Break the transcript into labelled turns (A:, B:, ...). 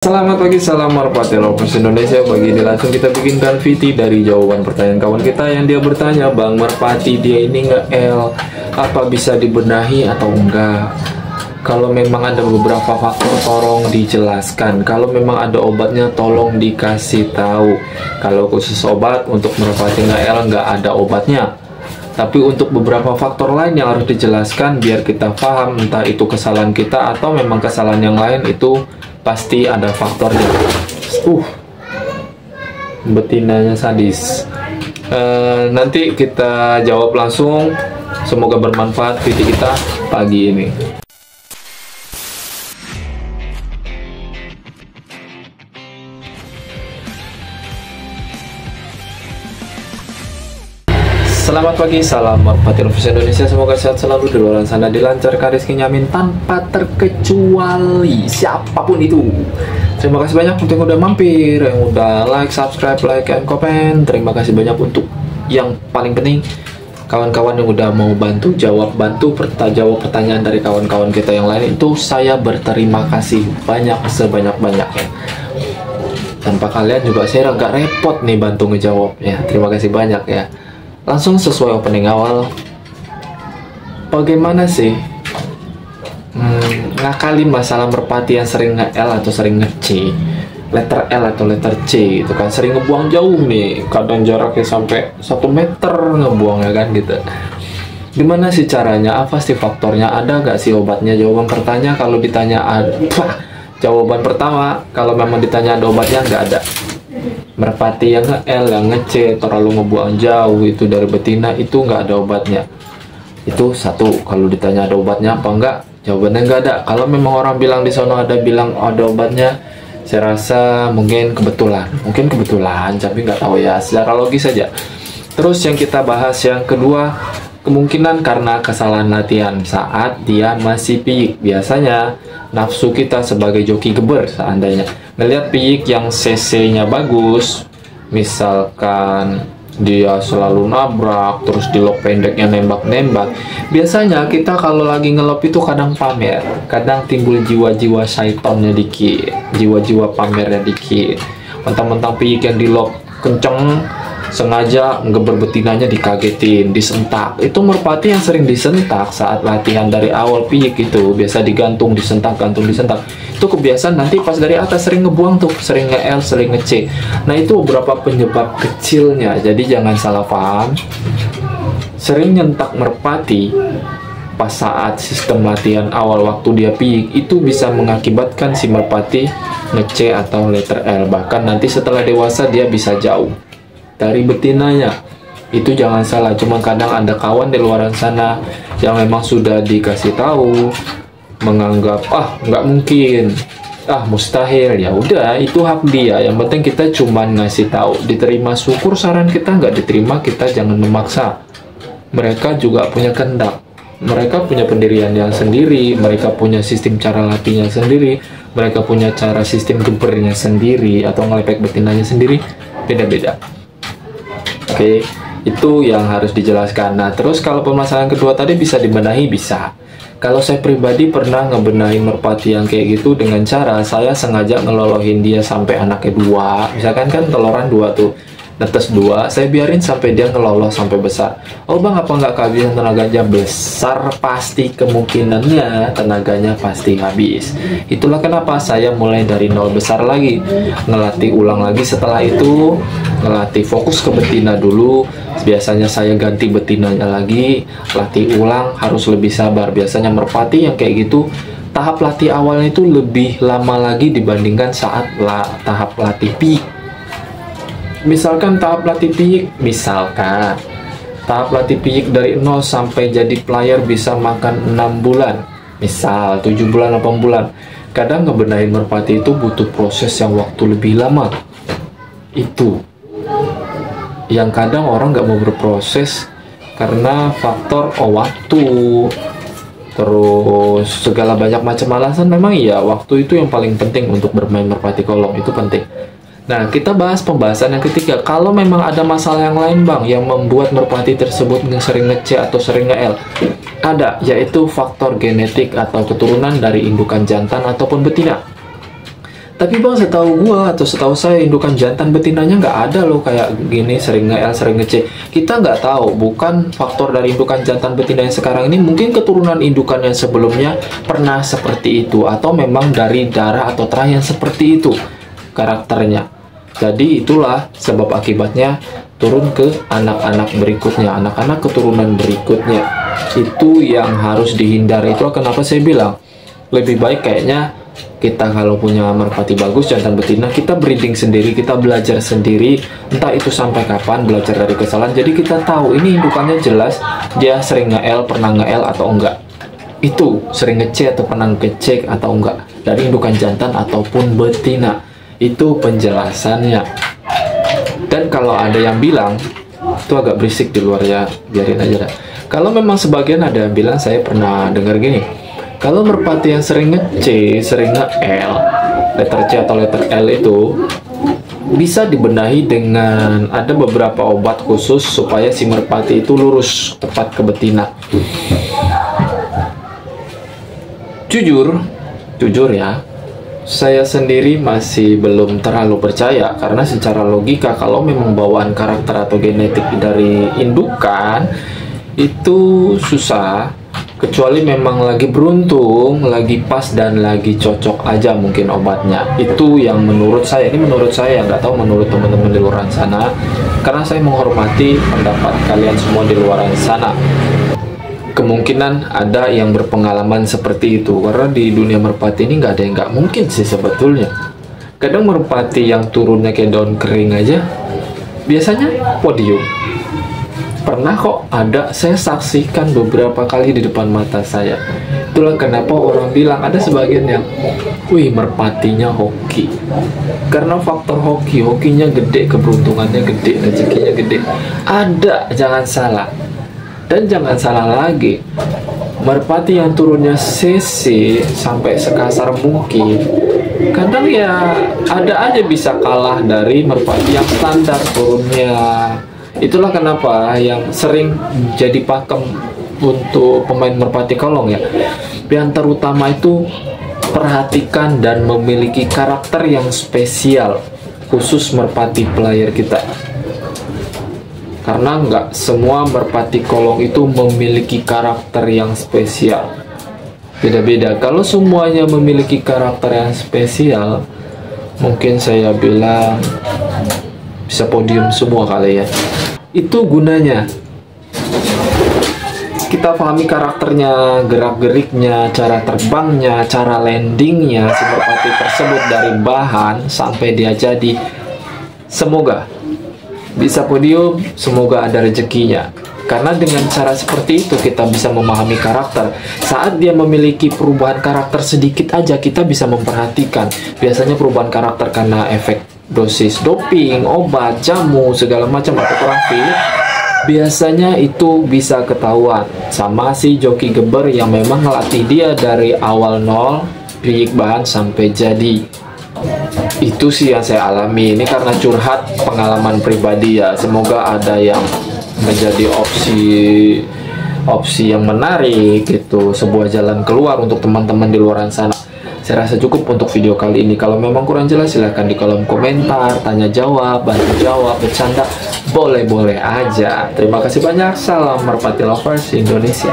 A: Selamat pagi, salam merpati lovers Indonesia. Pagi ini langsung kita bikinkan VT dari jawaban pertanyaan kawan kita yang dia bertanya, Bang Merpati dia ini nge-L, apa bisa dibenahi atau enggak? Kalau memang ada beberapa faktor tolong dijelaskan. Kalau memang ada obatnya tolong dikasih tahu. Kalau khusus obat untuk Merpati nge-L nggak ada obatnya. Tapi untuk beberapa faktor lain yang harus dijelaskan biar kita paham, entah itu kesalahan kita atau memang kesalahan yang lain, itu pasti ada faktornya. Betinanya sadis. Nanti kita jawab langsung. Semoga bermanfaat video kita pagi ini. Selamat pagi, salam merpati lovers Indonesia. Semoga sehat selalu di luar sana, dilancarkan rezekinya, amin, tanpa terkecuali siapapun itu. Terima kasih banyak untuk yang udah mampir, yang udah like, subscribe, and comment. Terima kasih banyak untuk yang paling penting kawan-kawan yang udah mau bantu jawab pertanyaan dari kawan-kawan kita yang lain. Itu saya berterima kasih banyak, sebanyak-banyaknya. Tanpa kalian juga saya agak repot nih bantu ngejawabnya. Terima kasih banyak ya. Langsung sesuai opening awal, bagaimana sih ngakalin masalah merpati yang sering nge-L atau sering nge-C, letter L atau letter C itu kan sering ngebuang jauh nih, kadang jaraknya sampai 1 meter ngebuangnya kan gitu. Gimana sih caranya, apa sih faktornya, ada gak sih obatnya? Jawaban pertanyaan kalau ditanya jawaban pertama, kalau memang ditanya ada obatnya, nggak ada. Merpati yang nge-L, yang nge-C, terlalu ngebuang jauh itu dari betina, itu nggak ada obatnya. Itu satu. Kalau ditanya ada obatnya apa enggak, jawabannya nggak ada. Kalau memang orang bilang di sana bilang ada obatnya, saya rasa mungkin kebetulan, tapi nggak tahu ya, secara logis saja. Terus yang kita bahas yang kedua, kemungkinan karena kesalahan latihan saat dia masih piyik. Biasanya nafsu kita sebagai joki geber, seandainya ngelihat piyik yang cc-nya bagus, misalkan dia selalu nabrak, terus di lock pendeknya nembak-nembak, biasanya kita kalau lagi ngelop itu kadang pamer, kadang timbul jiwa-jiwa syaitonnya dikit, jiwa-jiwa pamernya dikit. Mentang-mentang piyik yang di lock kenceng, sengaja ngeber betinanya dikagetin, disentak. Itu merpati yang sering disentak saat latihan dari awal piyik itu biasa digantung, disentak, gantung, disentak. Itu kebiasaan nanti pas dari atas sering ngebuang tuh, sering nge-L, sering nge-C. Nah itu beberapa penyebab kecilnya, jadi jangan salah paham. Sering nyentak merpati pas saat sistem latihan awal waktu dia piyik itu bisa mengakibatkan si merpati nge-C atau letter L. Bahkan nanti setelah dewasa dia bisa jauh dari betinanya. Itu jangan salah. Cuma kadang ada kawan di luar sana yang memang sudah dikasih tahu, menganggap nggak mungkin, mustahil. Ya udah, itu hak dia. Yang penting kita cuma ngasih tahu, diterima syukur, saran kita nggak diterima kita jangan memaksa. Mereka juga punya kehendak, mereka punya pendirian yang sendiri, mereka punya sistem cara latihnya sendiri, mereka punya cara sistem gebernya sendiri atau ngelepek betinanya sendiri, beda-beda. Oke, itu yang harus dijelaskan. Nah, terus kalau permasalahan kedua tadi bisa dibenahi, bisa. Kalau saya pribadi pernah ngebenahi merpati yang kayak gitu dengan cara saya sengaja ngelolohin dia sampai anaknya 2. Misalkan kan teloran 2 tuh, netes 2, saya biarin sampai dia ngelolos sampai besar. Oh bang, apa nggak kehabisan tenaganya? Besar pasti kemungkinannya, tenaganya pasti habis. Itulah kenapa saya mulai dari nol besar lagi, ngelatih ulang lagi. Setelah itu ngelatih fokus ke betina dulu. Biasanya saya ganti betinanya lagi, latih ulang, harus lebih sabar. Biasanya merpati yang kayak gitu tahap latih awalnya itu lebih lama lagi dibandingkan saat tahap latih piyik. Misalkan tahap latih piyik, tahap latih piyik dari 0 sampai jadi player bisa makan 6 bulan, misal 7 bulan, 8 bulan. Kadang ngebenahin merpati itu butuh proses yang waktu lebih lama. Itu yang kadang orang nggak mau berproses karena faktor waktu, terus segala banyak macam alasan. Memang iya, waktu itu yang paling penting untuk bermain merpati kolong, itu penting. Nah, kita bahas pembahasan yang ketiga. Kalau memang ada masalah yang lain bang, yang membuat merpati tersebut sering nge-C atau sering nge-L, ada, yaitu faktor genetik atau keturunan dari indukan jantan ataupun betina. Tapi bang, setahu gua atau setahu saya indukan jantan betinanya nggak ada loh kayak gini, sering nge-L, sering nge-C. Kita nggak tahu, bukan faktor dari indukan jantan betina yang sekarang ini, mungkin keturunan indukan yang sebelumnya pernah seperti itu, atau memang dari darah atau terah yang seperti itu karakternya. Jadi itulah sebab akibatnya turun ke anak-anak berikutnya, anak-anak keturunan berikutnya. Itu yang harus dihindari. Itulah kenapa saya bilang lebih baik kayaknya kita kalau punya merpati bagus jantan betina, kita breeding sendiri, kita belajar sendiri, entah itu sampai kapan, belajar dari kesalahan. Jadi kita tahu ini indukannya jelas dia sering nge-L, pernah nge-L atau enggak, itu sering nge-C atau pernah nge-C atau enggak dari indukan jantan ataupun betina. Itu penjelasannya. Dan kalau ada yang bilang itu agak berisik di luar, ya biarin aja dah. Kalau memang sebagian ada yang bilang, saya pernah dengar gini, kalau merpati yang sering nge-C, sering nge-L, letter C atau letter L itu bisa dibenahi dengan ada beberapa obat khusus supaya si merpati itu lurus tepat ke betina. Jujur ya, saya sendiri masih belum terlalu percaya, karena secara logika kalau memang bawaan karakter atau genetik dari indukan itu susah, kecuali memang lagi beruntung, lagi pas dan lagi cocok aja mungkin obatnya. Itu yang menurut saya, ini menurut saya, nggak tahu menurut teman-teman di luar sana, karena saya menghormati pendapat kalian semua di luar sana. Kemungkinan ada yang berpengalaman seperti itu, karena di dunia merpati ini nggak ada yang nggak mungkin sih sebetulnya. Kadang merpati yang turunnya kayak daun kering aja biasanya podium. Pernah kok ada, saya saksikan beberapa kali di depan mata saya. Itulah kenapa orang bilang, ada sebagian yang, wih merpatinya hoki. Karena faktor hoki, hokinya gede, keberuntungannya gede, rezekinya gede. Ada, jangan salah. Dan jangan salah lagi, merpati yang turunnya CC sampai sekasar mungkin, kadang ya ada aja bisa kalah dari merpati yang standar turunnya. Itulah kenapa yang sering jadi pakem untuk pemain merpati kolong ya, yang terutama itu perhatikan dan memiliki karakter yang spesial, khusus merpati player kita. Karena nggak semua merpati kolong itu memiliki karakter yang spesial, beda-beda. Kalau semuanya memiliki karakter yang spesial, mungkin saya bilang bisa podium semua kali ya. Itu gunanya kita pahami karakternya, gerak-geriknya, cara terbangnya, cara landingnya si merpati tersebut dari bahan sampai dia jadi. Semoga bisa podium, semoga ada rezekinya. Karena dengan cara seperti itu kita bisa memahami karakter. Saat dia memiliki perubahan karakter sedikit aja, kita bisa memperhatikan. Biasanya perubahan karakter karena efek dosis doping, obat, jamu, segala macam atau kurang fit, biasanya itu bisa ketahuan sama si joki geber yang memang ngelatih dia dari awal nol, biik bahan sampai jadi. Itu sih yang saya alami. Ini karena curhat pengalaman pribadi ya. Semoga ada yang menjadi opsi yang menarik gitu, sebuah jalan keluar untuk teman-teman di luar sana. Saya rasa cukup untuk video kali ini. Kalau memang kurang jelas silahkan di kolom komentar, tanya jawab, bantu jawab, bercanda, boleh-boleh aja. Terima kasih banyak. Salam merpati lovers Indonesia.